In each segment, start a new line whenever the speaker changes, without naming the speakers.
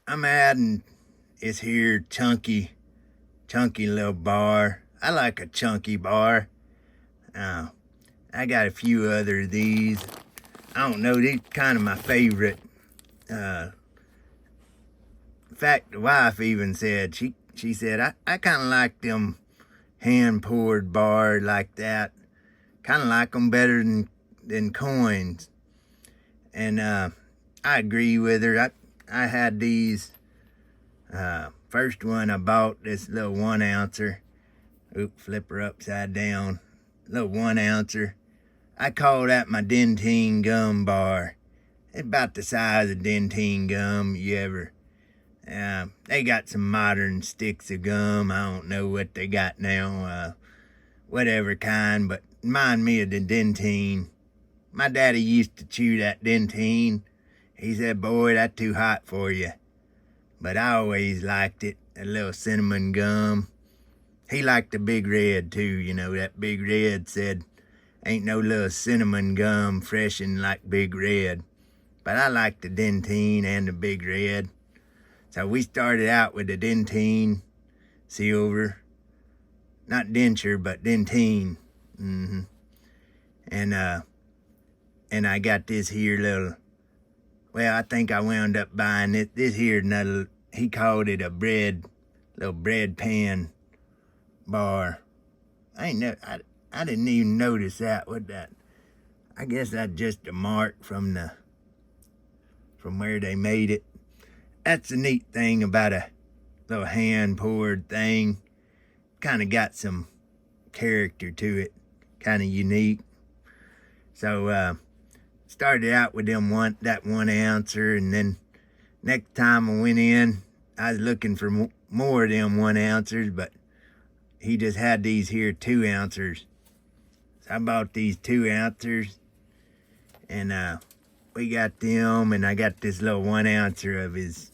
I'm adding this here chunky little bar. I like a chunky bar. Now, I got a few other of these. I don't know, these kind of my favorite. In fact, the wife even said, she said, I kind of like them hand-poured bars like that. Kind of like them better than coins. And I agree with her. I had these. First one I bought, this little 1 ouncer. Oop, flip her upside down. Little 1 ouncer. I call that my Dentyne gum bar. It's about the size of Dentyne gum you ever. They got some modern sticks of gum. I don't know what they got now. Whatever kind, but remind me of the Dentyne. My daddy used to chew that Dentyne. He said, boy, that's too hot for you. But I always liked it, a little cinnamon gum. He liked the Big Red too, you know, that Big Red said, ain't no little cinnamon gum freshin' like Big Red. But I like the Dentyne and the Big Red. So we started out with the Dentyne silver. Not denture, but Dentyne. And I got this here little, well, I think I wound up buying it. This here another, he called it a little bread pan bar. I didn't even notice that. What that? I guess that's just a mark from where they made it. That's the neat thing about a little hand-poured thing. Kind of got some character to it. Kind of unique. So, started out with that 1 ouncer, and then next time I went in, I was looking for more of them 1 ouncers, but he just had these here 2 ouncers. So I bought these 2 ouncers, and we got them, and I got this little 1 ouncer of his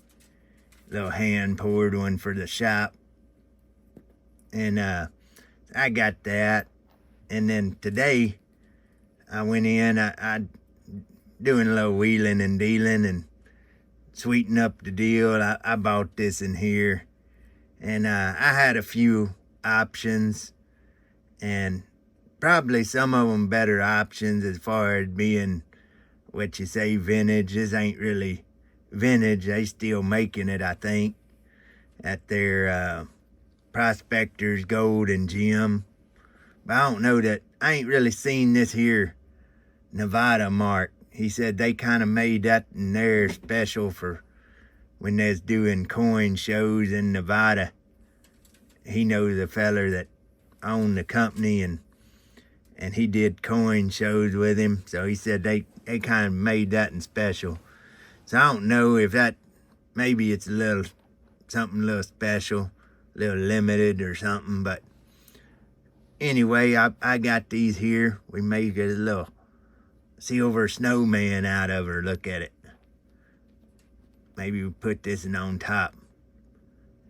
little hand poured one for the shop. And I got that. And then today I went in, I doing a little wheeling and dealing and sweeten up the deal. I bought this in here, and I had a few options, and probably some of them better options as far as being what you say vintage. This ain't really vintage. They still making it, I think, at their Prospectors Gold and Gem. But I don't know that, I ain't really seen this here Nevada mark. He said they kind of made that in there special for when they's doing coin shows in Nevada. He knows a feller that owned the company, and he did coin shows with him. So he said they kind of made that in special. So I don't know if that, maybe it's something a little special, a little limited or something. But anyway, I got these here. We made a little silver snowman out of her. Look at it. Maybe we put this one on top.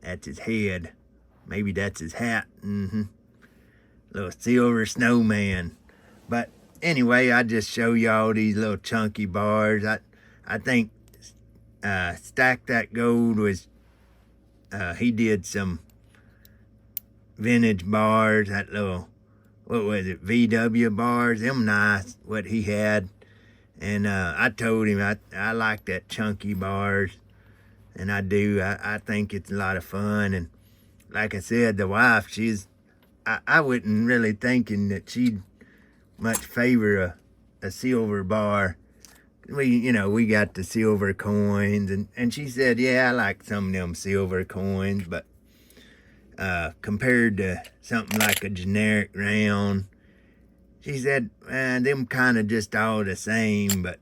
That's his head. Maybe that's his hat. Little silver snowman. But anyway, I just show y'all these little chunky bars. I think Stack That Gold was, he did some vintage bars, that little, what was it, VW bars, them nice, what he had. And I told him I like that chunky bars, and I do. I think it's a lot of fun. And like I said, the wife, I wasn't really thinking that she'd much favor a silver bar. We got the silver coins, and she said, yeah, I like some of them silver coins, but compared to something like a generic round, she said, them kind of just all the same, but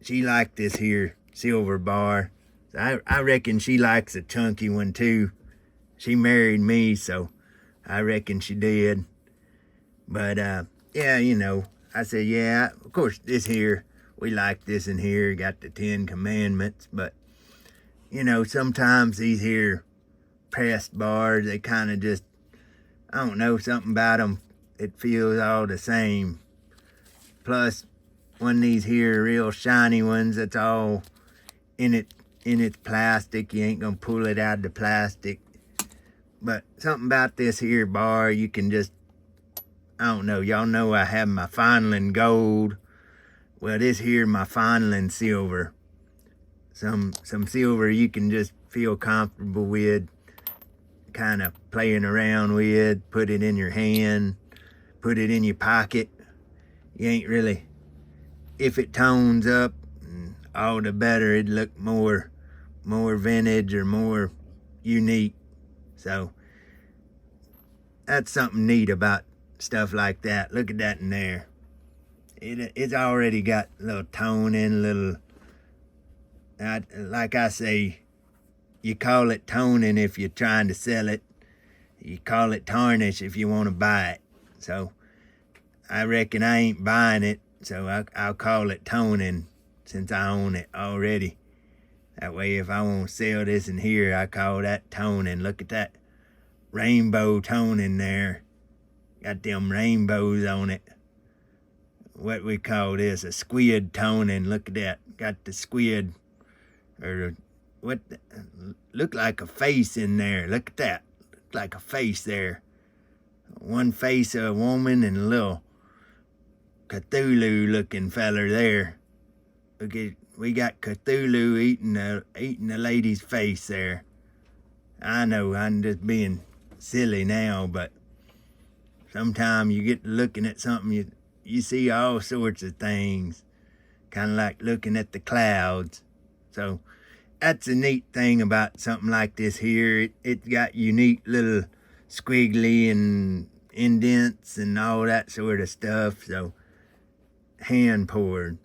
she liked this here silver bar. So I reckon she likes a chunky one too. She married me, so I reckon she did. But yeah, I said, yeah, of course this here, we like this in here, got the 10 Commandments, but sometimes these here pressed bars, they kind of just, I don't know, something about them, it feels all the same. Plus, one of these here real shiny ones that's all in it, in its plastic. You ain't gonna pull it out of the plastic. But something about this here bar, you can just, I don't know, y'all know I have my Feinland gold. Well, this here my Feinland silver. Some silver you can just feel comfortable with, kind of playing around with, put it in your hand, put it in your pocket. You ain't really, if it tones up, all the better. It'd look more vintage or more unique. So that's something neat about stuff like that. Look at that in there. It's already got a little tone in, little, like I say, you call it toning if you're trying to sell it. You call it tarnish if you want to buy it. So I reckon I ain't buying it, so I'll call it toning since I own it already. That way if I want to sell this in here, I call that toning. Look at that rainbow toning there. Got them rainbows on it. What we call this, a squid toning. Look at that. Got the squid, or what, look like a face in there. Look at that. Look like a face there. One face of a woman and a little Cthulhu looking feller there. Look at, we got Cthulhu eating the lady's face there. I know I'm just being silly now, but sometimes you get looking at something, you see all sorts of things, kind of like looking at the clouds. So that's a neat thing about something like this here. It got unique little squiggly and indents and all that sort of stuff. So hand poured.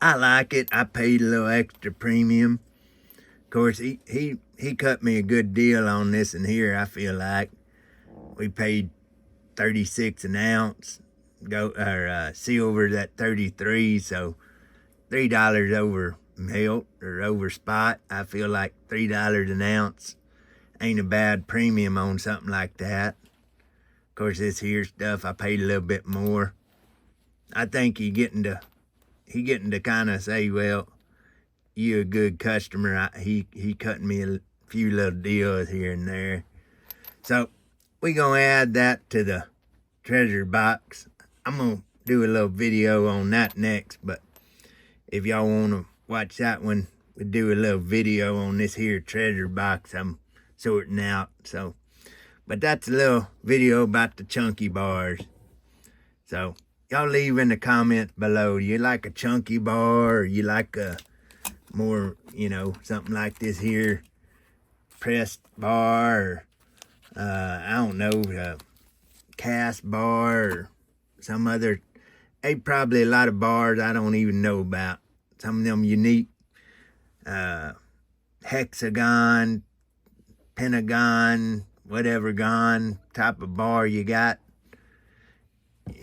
I like it. I paid a little extra premium. Of course, he cut me a good deal on this in here. I feel like we paid 36 an ounce. Silver's at 33, so $3 over melt or over spot. I feel like $3 an ounce ain't a bad premium on something like that. Of course, this here stuff I paid a little bit more. I think he getting to kind of say, well, you a good customer. He cutting me a few little deals here and there. So we gonna add that to the treasure box. I'm gonna do a little video on that next, but if y'all wanna watch that one, we'll do a little video on this here treasure box I'm sorting out. So, but that's a little video about the chunky bars. So y'all leave in the comments below. Do you like a chunky bar, or you like a more, something like this here pressed bar, or I don't know, cast bar, or some other, probably a lot of bars I don't even know about. Some of them unique hexagon, pentagon, whatever gon type of bar you got.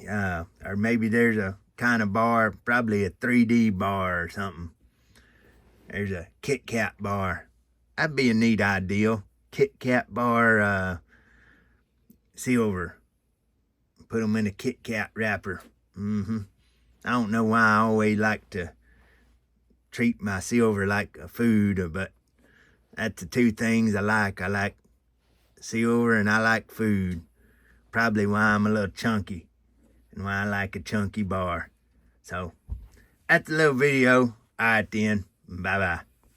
Or maybe there's a kind of bar, probably a 3D bar or something. There's a Kit Kat bar. That'd be a neat idea. Kit Kat bar, silver. Put them in a Kit Kat wrapper. I don't know why I always like to treat my silver like a food, but that's the two things I like. I like silver and I like food. Probably why I'm a little chunky and why I like a chunky bar. So that's a little video. All right then. Bye-bye.